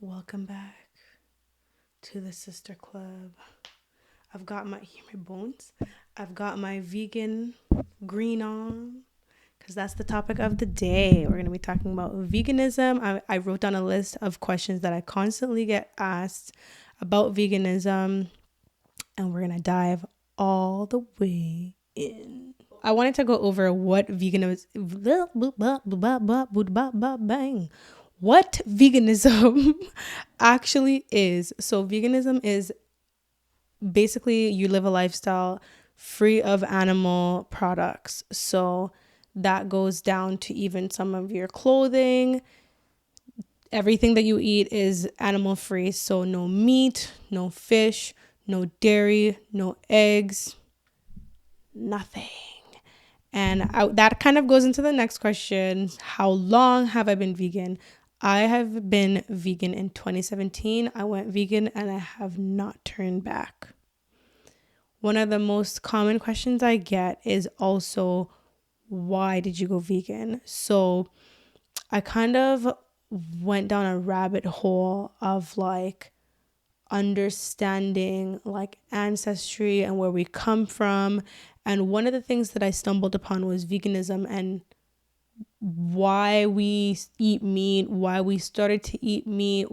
Welcome back to the Sister Club. I've got my bones. I've got my vegan green on because that's the topic of the day. We're going to be talking about veganism. I wrote down a list of questions that I constantly get asked about veganism, and we're going to dive all the way in. I wanted to go over what what veganism actually is. So veganism is basically you live a lifestyle free of animal products. So that goes down to even some of your clothing. Everything that you eat is animal free. So no meat, no fish, no dairy, no eggs, nothing. And that kind of goes into the next question. How long have I been vegan? I have been vegan in 2017. I went vegan and I have not turned back. One of the most common questions I get is also, why did you go vegan? So I kind of went down a rabbit hole of like understanding like ancestry and where we come from. And one of the things that I stumbled upon was veganism and why we eat meat, why we started to eat meat,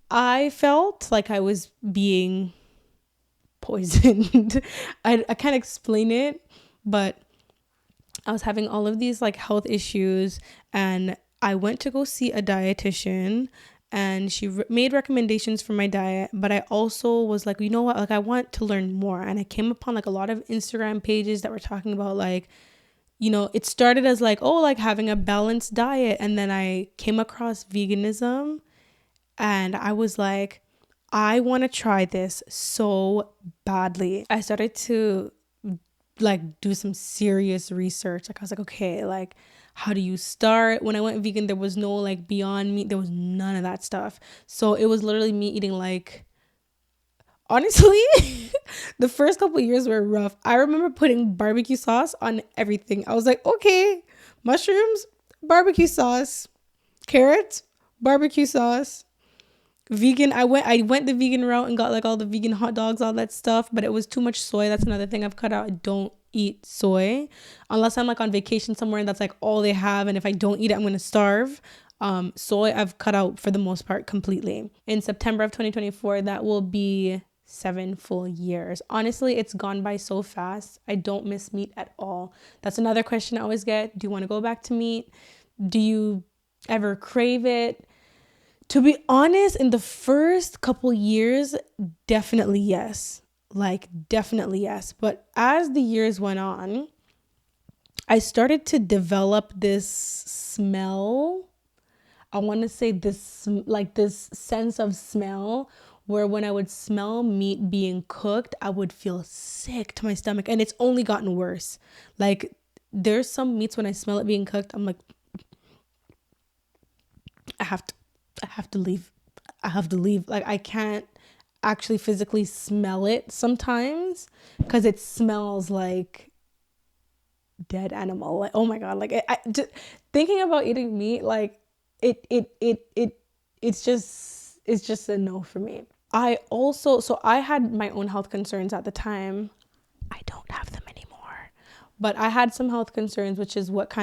I felt like I was being poisoned. I can't explain it, but I was having all of these like health issues and I went to go see a dietitian and she made recommendations for my diet, but I also was like, you know what, like I want to learn more. And I came upon like a lot of Instagram pages that were talking about like, you know, it started as like, oh, like having a balanced diet. And then I came across veganism and I was like, I want to try this so badly. I started to like do some serious research. Like I was like, okay, like how do you start? When I went vegan, there was no like Beyond Meat. There was none of that stuff. So it was literally me eating like, honestly, the first couple of years were rough. I remember putting barbecue sauce on everything. I was like, okay, mushrooms, barbecue sauce, carrots, barbecue sauce. Vegan, I went the vegan route and got like all the vegan hot dogs, all that stuff, but it was too much soy. That's another thing I've cut out. I don't eat soy unless I'm like on vacation somewhere and that's like all they have, and if I don't eat it I'm gonna starve. Soy I've cut out for the most part completely. In September of 2024, that will be 7 full years. Honestly, it's gone by so fast. I don't miss meat at all. That's another question I always get. Do you want to go back to meat? Do you ever crave it? To be honest, in the first couple years, definitely yes. Like, definitely yes. But as the years went on, I started to develop this smell. I want to say this sense of smell where when I would smell meat being cooked, I would feel sick to my stomach. And it's only gotten worse. Like, there's some meats when I smell it being cooked, I'm like, I have to I have to leave. I have to leave. Like I can't actually physically smell it sometimes because it smells like dead animal. Like oh my god, like just thinking about eating meat, like it's just a no for me. I had my own health concerns at the time. I don't have them anymore, but I had some health concerns, which is what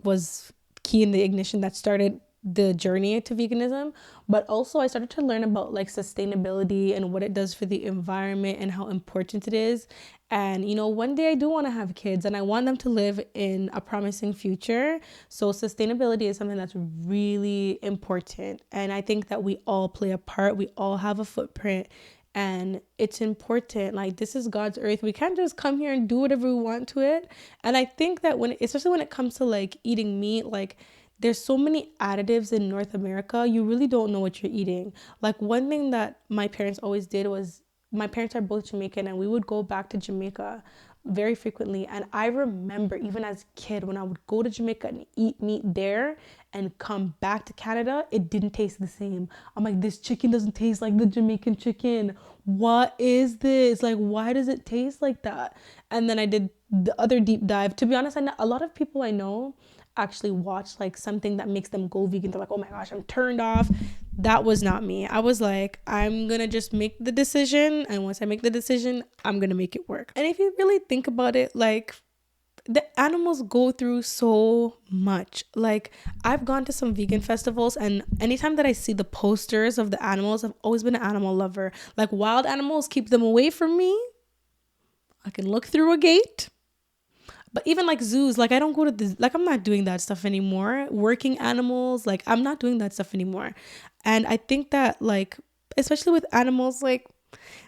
was key in the ignition that started the journey to veganism. But also I started to learn about like sustainability and what it does for the environment and how important it is. And you know, one day I do want to have kids and I want them to live in a promising future. So sustainability is something that's really important, and I think that we all play a part. We all have a footprint, and it's important. Like this is God's earth. We can't just come here and do whatever we want to it. And I think that especially when it comes to like eating meat, like there's so many additives in North America, you really don't know what you're eating. Like one thing that my parents always did was, my parents are both Jamaican and we would go back to Jamaica very frequently. And I remember even as a kid when I would go to Jamaica and eat meat there and come back to Canada, it didn't taste the same. I'm like, this chicken doesn't taste like the Jamaican chicken. What is this? Like, why does it taste like that? And then I did the other deep dive. To be honest, a lot of people I know actually watch like something that makes them go vegan. They're like, oh my gosh, I'm turned off. That was not me. I was like, I'm gonna just make the decision, and once I make the decision, I'm gonna make it work. And if you really think about it, like, the animals go through so much. Like, I've gone to some vegan festivals, and anytime that I see the posters of the animals, I've always been an animal lover. Like, wild animals, keep them away from me. I can look through a gate. But even like zoos, like, I don't go to the, like, I'm not doing that stuff anymore. Working animals, like, I'm not doing that stuff anymore. And I think that, like, especially with animals, like,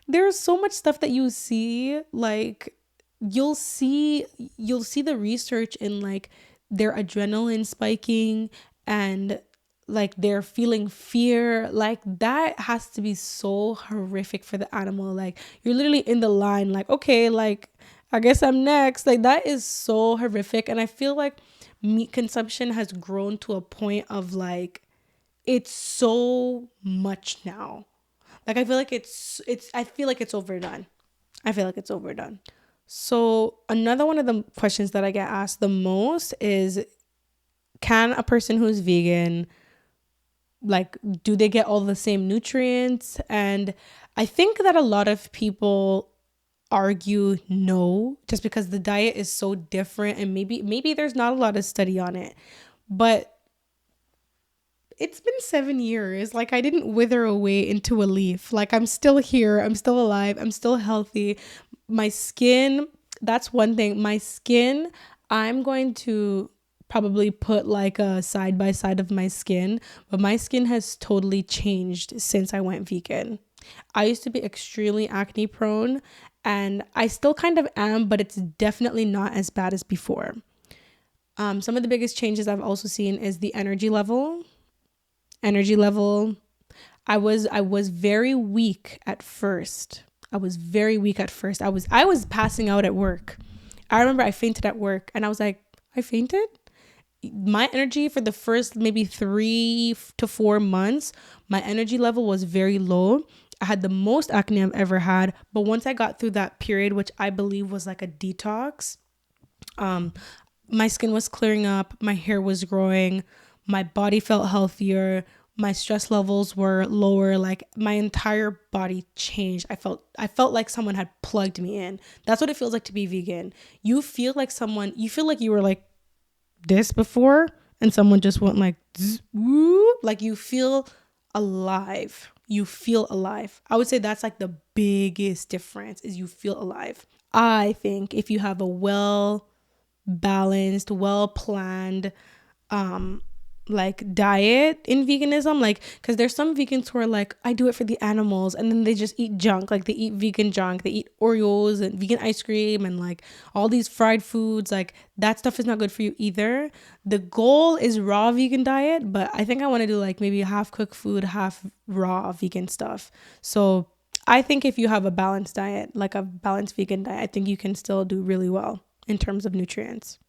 there's so much stuff that you see, like, you'll see the research in like their adrenaline spiking, and like they're feeling fear. Like, that has to be so horrific for the animal. Like, you're literally in the line, like, okay, like, I guess I'm next. Like, that is so horrific. And I feel like meat consumption has grown to a point of like, it's so much now. Like, I feel like I feel like it's overdone. I feel like it's overdone. So another one of the questions that I get asked the most is, can a person who's vegan, like, do they get all the same nutrients? And I think that a lot of people argue no, just because the diet is so different, and maybe there's not a lot of study on it. But it's been 7 years. Like, I didn't wither away into a leaf. Like, I'm still here. I'm still alive. I'm still healthy. My skin, that's one thing. My skin, I'm going to probably put like a side by side of my skin, but my skin has totally changed since I went vegan. I used to be extremely acne prone, and I still kind of am, but it's definitely not as bad as before. Some of the biggest changes I've also seen is the energy level. I was very weak at first. I was passing out at work. I remember I fainted at work, and I was like, I fainted? My energy for the first maybe 3 to 4 months, my energy level was very low. I had the most acne I've ever had. But once I got through that period, which I believe was like a detox, my skin was clearing up, my hair was growing, my body felt healthier, my stress levels were lower. Like, my entire body changed. I felt like someone had plugged me in. That's what it feels like to be vegan. You feel like you were like this before, and someone just went like zzz, whoop. Like, you feel alive. I would say that's like the biggest difference, is you feel alive. I think if you have a well balanced, well planned like diet in veganism, like, because there's some vegans who are like, I do it for the animals, and then they just eat junk. Like, they eat vegan junk, they eat Oreos and vegan ice cream and like all these fried foods. Like, that stuff is not good for you either. The goal is raw vegan diet, but I think I want to do like maybe half cooked food, half raw vegan stuff. So I think if you have a balanced diet, like a balanced vegan diet, I think you can still do really well in terms of nutrients.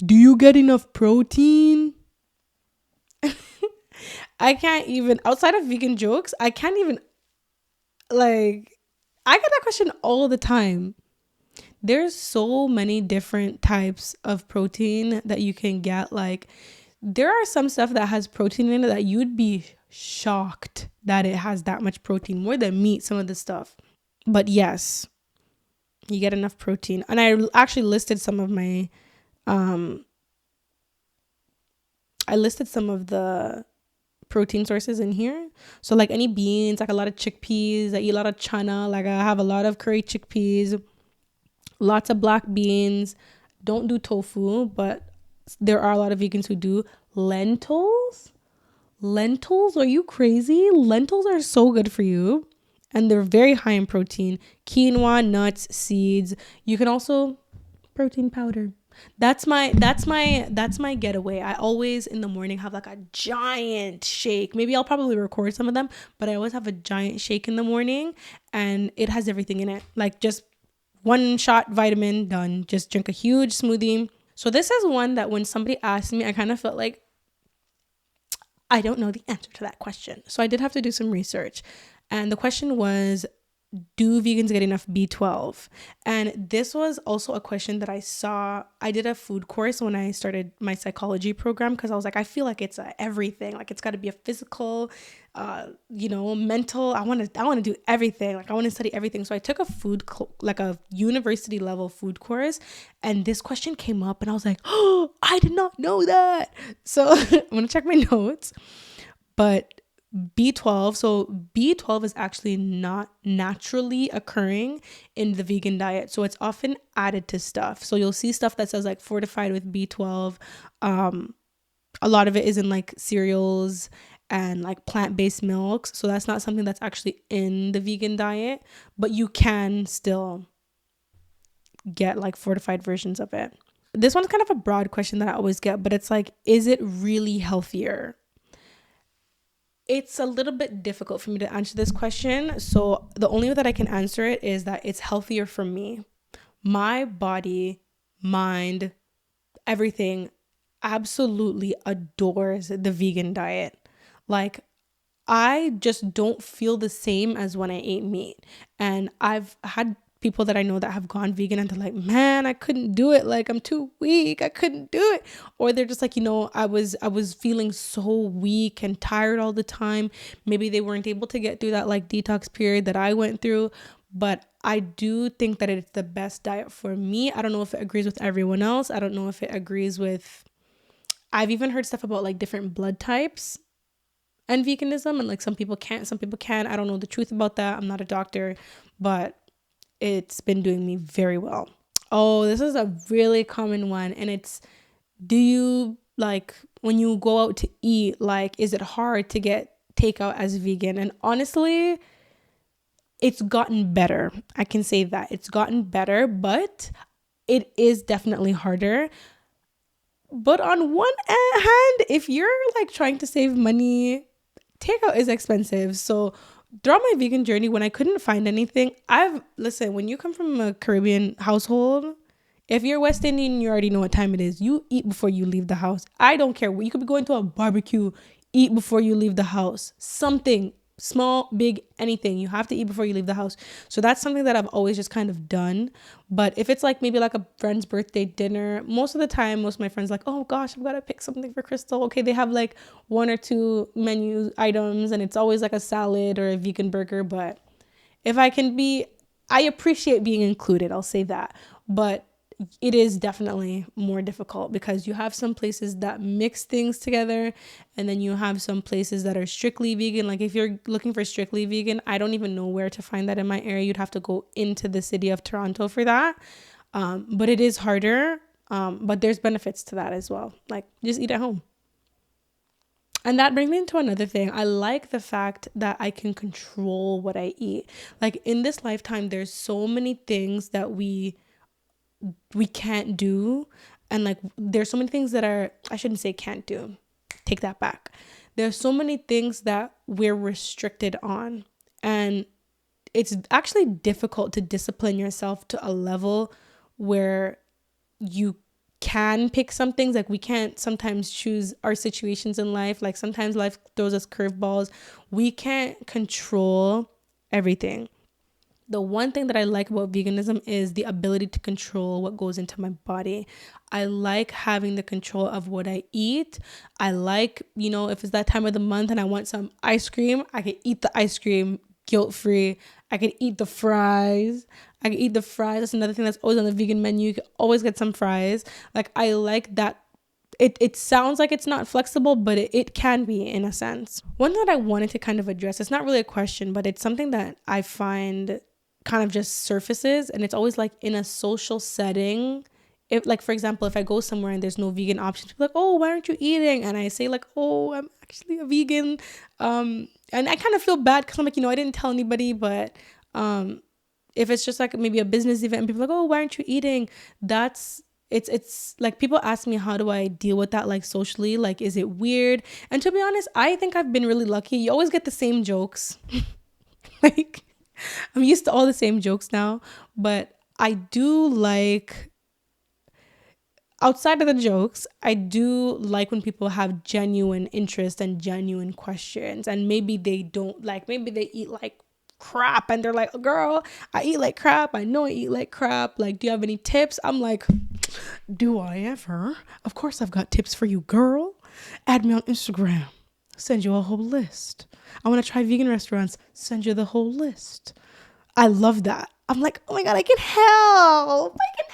Do you get enough protein? I can't even, outside of vegan jokes, I can't even, like, I get that question all the time. There's so many different types of protein that you can get. Like, there are some stuff that has protein in it that you'd be shocked that it has that much protein, more than meat, some of the stuff. But yes, you get enough protein. And I actually listed some of my, um, I listed some of the protein sources in here. So like any beans, like a lot of chickpeas. I eat a lot of chana. Like, I have a lot of curry chickpeas, lots of black beans. Don't do tofu, but there are a lot of vegans who do. Lentils, are you crazy? Lentils are so good for you, and they're very high in protein. Quinoa, nuts, seeds. You can also protein powder. That's my getaway. I always in the morning have like a giant shake. Maybe I'll probably record some of them, but I always have a giant shake in the morning, and it has everything in it. Like, just one shot vitamin, done. Just drink a huge smoothie. So this is one that when somebody asked me, I kind of felt like I don't know the answer to that question. So I did have to do some research. And the question was, do vegans get enough B12? And this was also a question that I saw. I did a food course when I started my psychology program because I was like, I feel like it's everything. Like it's got to be a physical, mental. I want to do everything. Like I want to study everything. So I took a like a university level food course, and this question came up, and I was like, oh, I did not know that. So I'm gonna check my notes, but B12. So B12 is actually not naturally occurring in the vegan diet. So it's often added to stuff. So you'll see stuff that says like fortified with B12. A lot of it is in like cereals and like plant-based milks. So that's not something that's actually in the vegan diet, but you can still get like fortified versions of it. This one's kind of a broad question that I always get, but it's like, is it really healthier? It's a little bit difficult for me to answer this question. So the only way that I can answer it is that it's healthier for me. My body, mind, everything absolutely adores the vegan diet. Like I just don't feel the same as when I ate meat. And I've had people that I know that have gone vegan and they're like, man, I couldn't do it. Like I'm too weak. I couldn't do it. Or they're just like, I was feeling so weak and tired all the time. Maybe they weren't able to get through that like detox period that I went through. But I do think that it's the best diet for me. I don't know if it agrees with everyone else. I don't know if it agrees with, I've even heard stuff about like different blood types and veganism, and like some people can't, some people can. I don't know the truth about that. I'm not a doctor, but it's been doing me very well. Oh, this is a really common one, and it's, do you like when you go out to eat, like is it hard to get takeout as vegan? And honestly, it's gotten better. I can say that it's gotten better, but it is definitely harder. But on one hand, if you're like trying to save money, takeout is expensive. So throughout my vegan journey, when I couldn't find anything, listen, when you come from a Caribbean household, if you're West Indian, you already know what time it is. You eat before you leave the house. I don't care. You could be going to a barbecue, eat before you leave the house. Something small, big, anything. You have to eat before you leave the house. So that's something that I've always just kind of done. But if it's like maybe like a friend's birthday dinner, most of the time, most of my friends like, oh gosh, I've got to pick something for Crystal. Okay, they have like one or two menu items and it's always like a salad or a vegan burger. But if I appreciate being included, I'll say that. But it is definitely more difficult because you have some places that mix things together and then you have some places that are strictly vegan. Like if you're looking for strictly vegan, I don't even know where to find that in my area. You'd have to go into the city of Toronto for that. But it is harder. But there's benefits to that as well. Like just eat at home. And that brings me into another thing. I like the fact that I can control what I eat. Like in this lifetime, there's so many things that we can't do, and like there's so many things that are, I shouldn't say can't do, take that back, there's so many things that we're restricted on, and it's actually difficult to discipline yourself to a level where you can pick some things. Like we can't sometimes choose our situations in life. Like sometimes life throws us curveballs. We can't control everything. The one thing that I like about veganism is the ability to control what goes into my body. I like having the control of what I eat. I like, if it's that time of the month and I want some ice cream, I can eat the ice cream guilt-free. I can eat the fries. That's another thing that's always on the vegan menu. You can always get some fries. Like I like that. It sounds like it's not flexible, but it can be in a sense. One that I wanted to kind of address, it's not really a question, but it's something that I find kind of just surfaces, and it's always like in a social setting. If like, for example, if I go somewhere and there's no vegan options, people are like, oh, why aren't you eating? And I say like, oh, I'm actually a vegan. And I kind of feel bad because I'm like, I didn't tell anybody, but if it's just like maybe a business event and people are like, oh, why aren't you eating? It's like people ask me, how do I deal with that, like socially? Like, is it weird? And to be honest, I think I've been really lucky. You always get the same jokes. Like, I'm used to all the same jokes now, but I do like, outside of the jokes, I do like when people have genuine interest and genuine questions, and maybe they don't like, maybe they eat like crap. And they're like, girl, I eat like crap. I know I eat like crap. Like, do you have any tips? I'm like, do I ever? Of course I've got tips for you, girl. Add me on Instagram. Send you a whole list. I want to try vegan restaurants. Send you the whole list. I love that. I'm like, oh my God, I can help. I can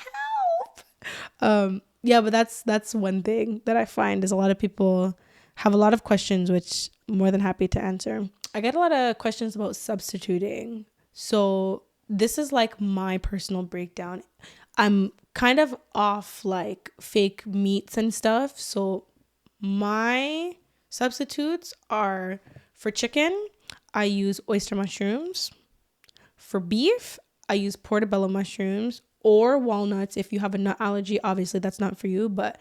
help. Yeah, but that's one thing that I find is a lot of people have a lot of questions, which I'm more than happy to answer. I get a lot of questions about substituting. So this is like my personal breakdown. I'm kind of off like fake meats and stuff. So my substitutes are for chicken, I use oyster mushrooms. For beef, I use portobello mushrooms or walnuts. If you have a nut allergy, obviously that's not for you, but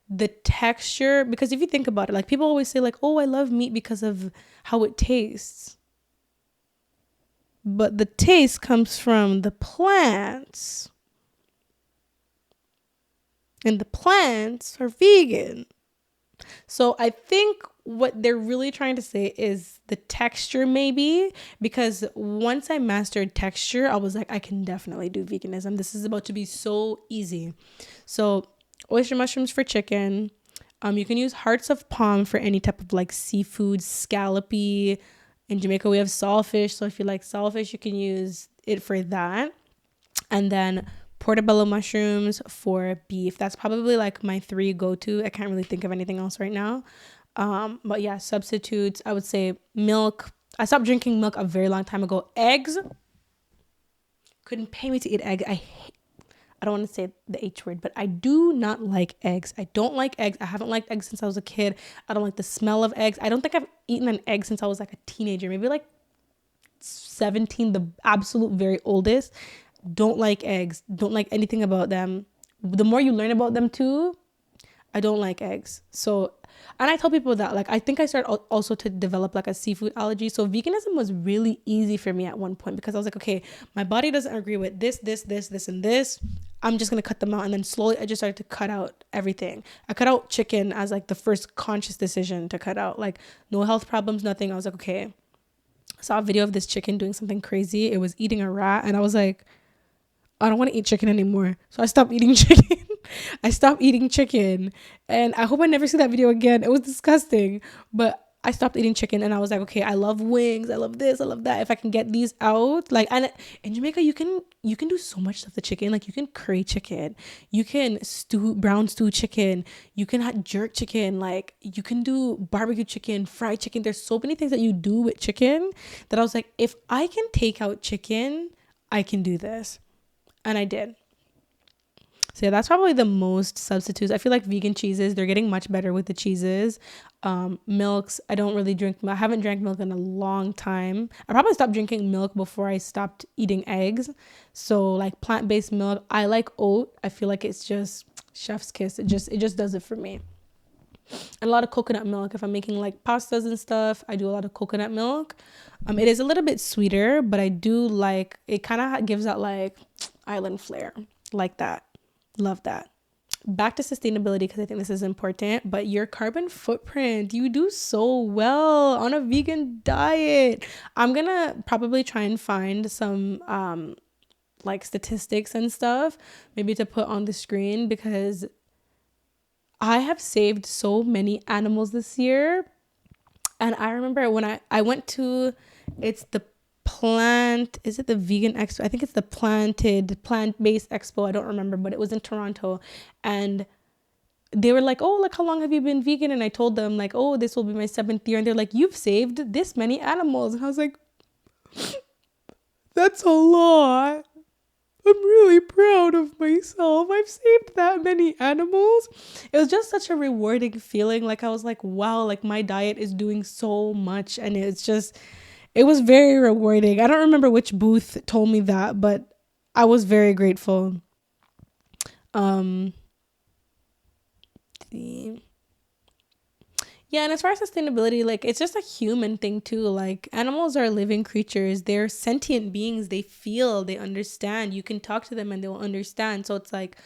the texture, because if you think about it, like people always say like, oh, I love meat because of how it tastes. But the taste comes from the plants. And the plants are vegan. So I think what they're really trying to say is the texture, maybe, because once I mastered texture, I was like, I can definitely do veganism. This is about to be so easy. So oyster mushrooms for chicken. You can use hearts of palm for any type of like seafood, scallopy. In Jamaica, we have saltfish. So if you like saltfish, you can use it for that. And then portobello mushrooms for beef. That's probably like my 3 go-to. I can't really think of anything else right now. But yeah, substitutes, I would say milk. I stopped drinking milk a very long time ago. Eggs, couldn't pay me to eat egg. I don't want to say the H word, but I do not like eggs. I don't like eggs. I haven't liked eggs since I was a kid. I don't like the smell of eggs. I don't think I've eaten an egg since I was like a teenager, maybe like 17, the absolute very oldest. Don't like eggs. Don't like anything about them. The more you learn about them too, I don't like eggs. So, and I tell people that, like, I think I started also to develop like a seafood allergy. So veganism was really easy for me at one point because I was like, okay, my body doesn't agree with this, and this. I'm just going to cut them out. And then slowly I just started to cut out everything. I cut out chicken as like the first conscious decision to cut out, like no health problems, nothing. I was like, okay. I saw a video of this chicken doing something crazy. It was eating a rat. And I was like, I don't want to eat chicken anymore. So I stopped eating chicken. I stopped eating chicken. And I hope I never see that video again. It was disgusting. But I stopped eating chicken and I was like, okay, I love wings. I love this. I love that. If I can get these out. Like, and in Jamaica, you can do so much stuff to chicken. Like you can curry chicken. You can brown stew chicken. You can have jerk chicken. Like you can do barbecue chicken, fried chicken. There's so many things that you do with chicken that I was like, if I can take out chicken, I can do this. And I did. So yeah, that's probably the most substitutes. I feel like vegan cheeses, they're getting much better with the cheeses. Milks, I don't really drink. I haven't drank milk in a long time. I probably stopped drinking milk before I stopped eating eggs. So like plant-based milk, I like oat. I feel like it's just chef's kiss. It just does it for me. And a lot of coconut milk. If I'm making like pastas and stuff, I do a lot of coconut milk. It is a little bit sweeter, but I do like it. Kind of gives that like island flair, like that. Love that. Back to sustainability because I think this is important, but your carbon footprint, you do so well on a vegan diet. I'm gonna probably try and find some like statistics and stuff maybe to put on the screen because I have saved so many animals this year. And I remember when I went to, it's the is it the vegan expo? I think it's the plant-based expo. I don't remember, but it was in Toronto. And they were like, oh, like, how long have you been vegan? And I told them like, oh, this will be my 7th year. And they're like, you've saved this many animals. And I was like, that's a lot. I'm really proud of myself. I've saved that many animals. It was just such a rewarding feeling. Like I was like, wow, like my diet is doing so much. And it was very rewarding. I don't remember which booth told me that, but I was very grateful. Yeah, and as far as sustainability, like it's just a human thing too. Like animals are living creatures. They're sentient beings. They feel, they understand. You can talk to them and they will understand. So it's like,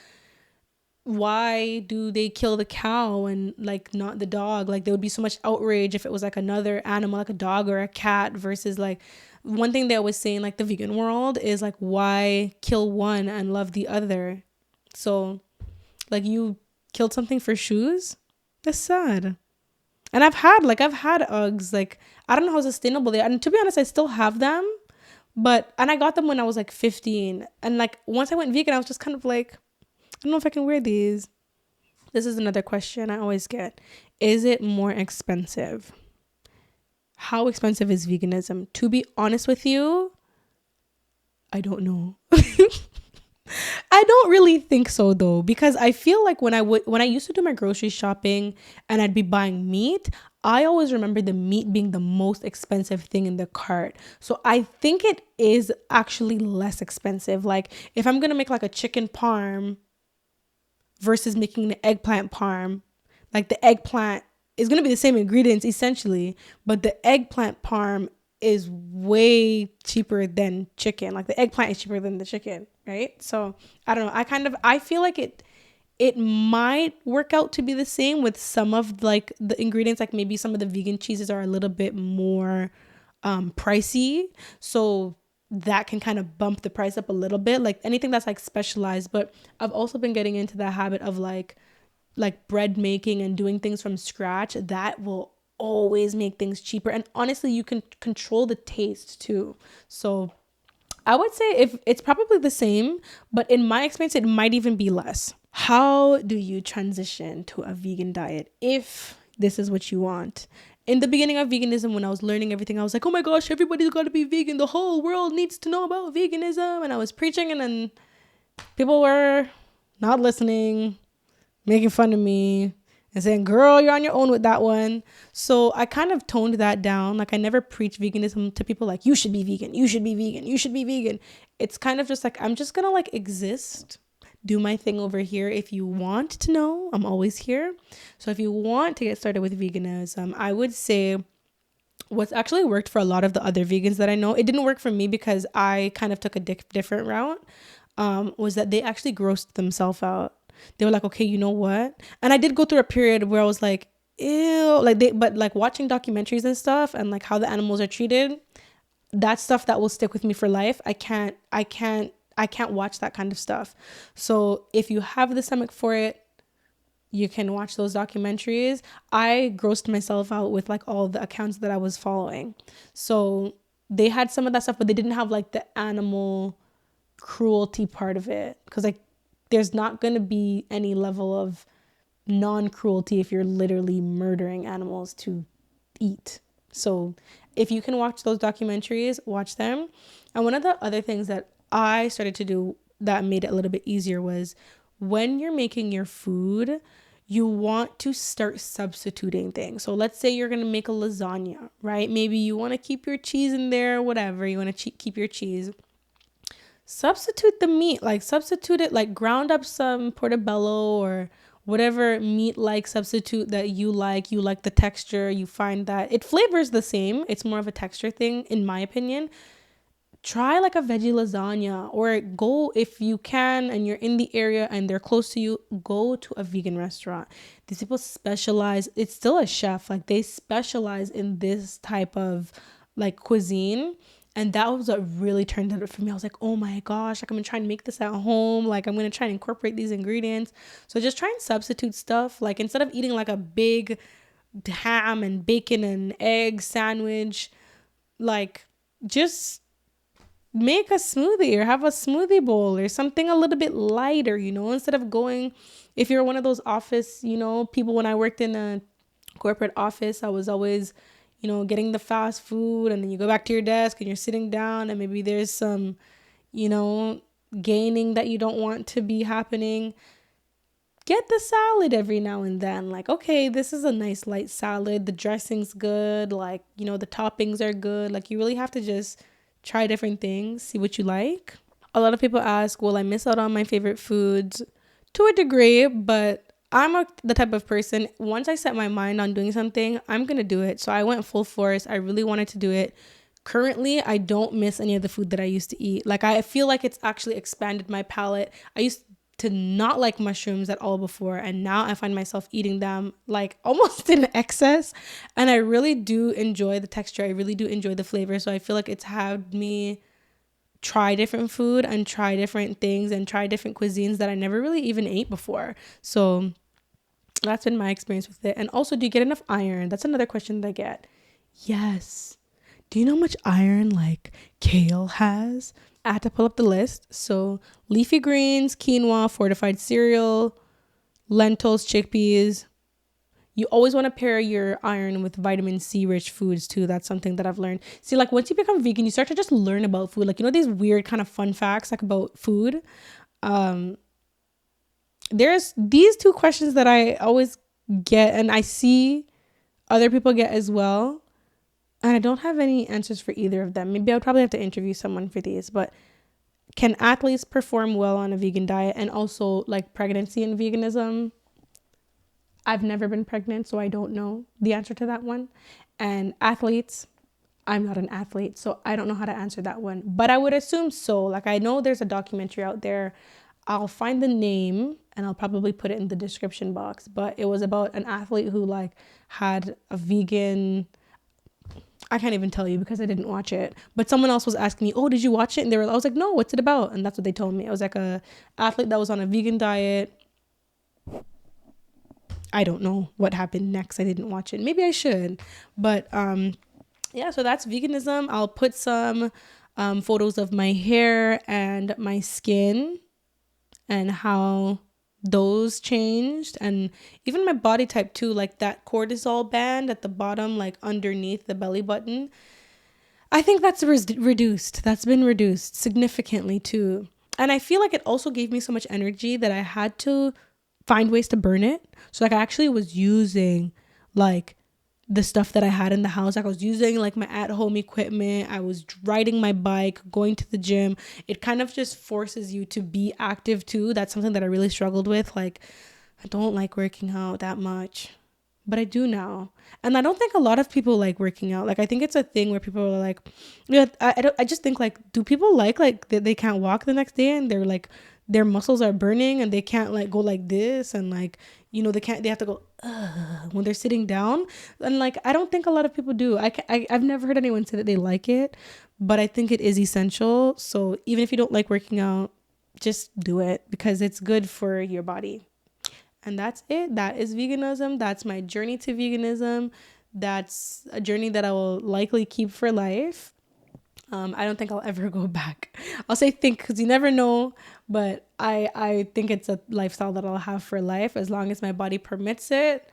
why do they kill the cow and like not the dog? Like there would be so much outrage if it was like another animal, like a dog or a cat versus like one thing they always say in like the vegan world is like, why kill one and love the other? So like, you killed something for shoes? That's sad. And I've had Uggs. Like, I don't know how sustainable they are. And to be honest, I still have them. And I got them when I was like 15. And like, once I went vegan, I was just kind of like, I don't know if I can wear these. This is another question I always get. Is it more expensive? How expensive is veganism? To be honest with you, I don't know. I don't really think so though, because I feel like when I used to do my grocery shopping and I'd be buying meat, I always remember the meat being the most expensive thing in the cart. So I think it is actually less expensive. Like, if I'm going to make like a chicken parm versus making an eggplant parm, like, the eggplant is going to be the same ingredients essentially, but the eggplant parm is way cheaper than chicken. Like, the eggplant is cheaper than the chicken, right? So I don't know. I feel like it might work out to be the same with some of like the ingredients. Like, maybe some of the vegan cheeses are a little bit more pricey, so that can kind of bump the price up a little bit, like anything that's like specialized. But I've also been getting into the habit of like bread making and doing things from scratch. That will always make things cheaper, and honestly, you can control the taste too. So I would say if it's probably the same, but in my experience, it might even be less. How do you transition to a vegan diet if this is what you want? In the beginning of veganism, when I was learning everything, I was like, oh my gosh, everybody's got to be vegan. The whole world needs to know about veganism. And I was preaching, and then people were not listening, making fun of me and saying, girl, you're on your own with that one. So I kind of toned that down. Like, I never preach veganism to people like, you should be vegan, you should be vegan, you should be vegan. It's kind of just like, I'm just gonna like exist, do my thing over here. If you want to know, I'm always here. So if you want to get started with veganism, I would say what's actually worked for a lot of the other vegans that I know, it didn't work for me because I kind of took a different route, was that they actually grossed themselves out. They were like, okay, you know what? And I did go through a period where I was like, ew, but like watching documentaries and stuff and like how the animals are treated, that's stuff that will stick with me for life. I can't watch that kind of stuff. So if you have the stomach for it, you can watch those documentaries. I grossed myself out with like all the accounts that I was following. So they had some of that stuff, but they didn't have like the animal cruelty part of it. Because like, there's not going to be any level of non-cruelty if you're literally murdering animals to eat. So if you can watch those documentaries, watch them. And one of the other things that I started to do that made it a little bit easier was, when you're making your food, you want to start substituting things. So let's say you're going to make a lasagna, right? Maybe you want to keep your cheese in there, whatever. You want to keep your cheese. Substitute the meat, like substitute it, like ground up some portobello or whatever meat like substitute that you like the texture, you find that it flavors the same. It's more of a texture thing, in my opinion. Try like a veggie lasagna, or go, if you can and you're in the area and they're close to you, go to a vegan restaurant. These people specialize, it's still a chef, like they specialize in this type of like cuisine. And that was what really turned it up for me. I was like, oh my gosh, like I'm gonna try and make this at home. Like I'm gonna try and incorporate these ingredients. So just try and substitute stuff. Like, instead of eating like a big ham and bacon and egg sandwich, like just make a smoothie or have a smoothie bowl or something a little bit lighter, instead of going, if you're one of those office, people. When I worked in a corporate office, I was always getting the fast food, and then you go back to your desk and you're sitting down and maybe there's some, gaining that you don't want to be happening. Get the salad every now and then. Like, okay, this is a nice light salad. The dressing's good. Like, the toppings are good. Like, you really have to just try different things, see what you like. A lot of people ask, will I miss out on my favorite foods? To a degree, but I'm the type of person, once I set my mind on doing something, I'm going to do it. So I went full force. I really wanted to do it. Currently, I don't miss any of the food that I used to eat. Like, I feel like it's actually expanded my palate. to not like mushrooms at all before, and now I find myself eating them like almost in excess, and I really do enjoy the texture. I really do enjoy the flavor. So I feel like it's had me try different food and try different things and try different cuisines that I never really even ate before. So that's been my experience with it. And also, do you get enough iron? That's another question that I get. Yes. Do you know how much iron like kale has? I had to pull up the list. So leafy greens, quinoa, fortified cereal, lentils, chickpeas. You always want to pair your iron with vitamin C rich foods too. That's something that I've learned. See, like once you become vegan, you start to just learn about food. Like, you know, these weird kind of fun facts like about food. There's these two questions that I always get and I see other people get as well. And I don't have any answers for either of them. Maybe I would probably have to interview someone for these, but can athletes perform well on a vegan diet? And also like pregnancy and veganism. I've never been pregnant, so I don't know the answer to that one. And athletes, I'm not an athlete, so I don't know how to answer that one. But I would assume so. Like, I know there's a documentary out there. I'll find the name and I'll probably put it in the description box. But it was about an athlete who like had a vegan, I can't even tell you because I didn't watch it. But someone else was asking me, "Oh, did you watch it?" And I was like, "No, what's it about?" And that's what they told me. It was like a athlete that was on a vegan diet. I don't know what happened next. I didn't watch it. Maybe I should. But yeah, so that's veganism. I'll put some photos of my hair and my skin and how those changed, and even my body type too, like that cortisol band at the bottom, like underneath the belly button. I think that's reduced. That's been reduced significantly too. And I feel like it also gave me so much energy that I had to find ways to burn it. So like I actually was using like the stuff that I had in the house. Like I was using like my at-home equipment. I was riding my bike, going to the gym. It kind of just forces you to be active too. That's something that I really struggled with. Like I don't like working out that much, but I do now. And I don't think a lot of people like working out. Like I think it's a thing where people are like, yeah, I just think like, do people like that they can't walk the next day and they're like, their muscles are burning and they can't like go like this and like, you know, they have to go when they're sitting down. And like, I don't think a lot of people do. I've never heard anyone say that they like it, but I think it is essential. So even if you don't like working out, just do it because it's good for your body. And that's it. That is veganism. That's my journey to veganism. That's a journey that I will likely keep for life. I don't think I'll ever go back. I'll say think because you never know, but I think it's a lifestyle that I'll have for life. As long as my body permits it,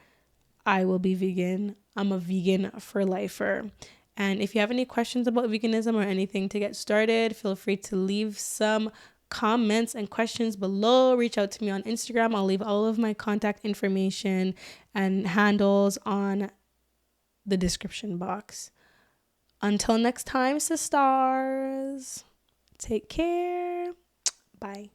I will be vegan. I'm a vegan for lifer. And if you have any questions about veganism or anything to get started, feel free to leave some comments and questions below. Reach out to me on Instagram. I'll leave all of my contact information and handles on the description box. Until next time, sisters, take care. Bye.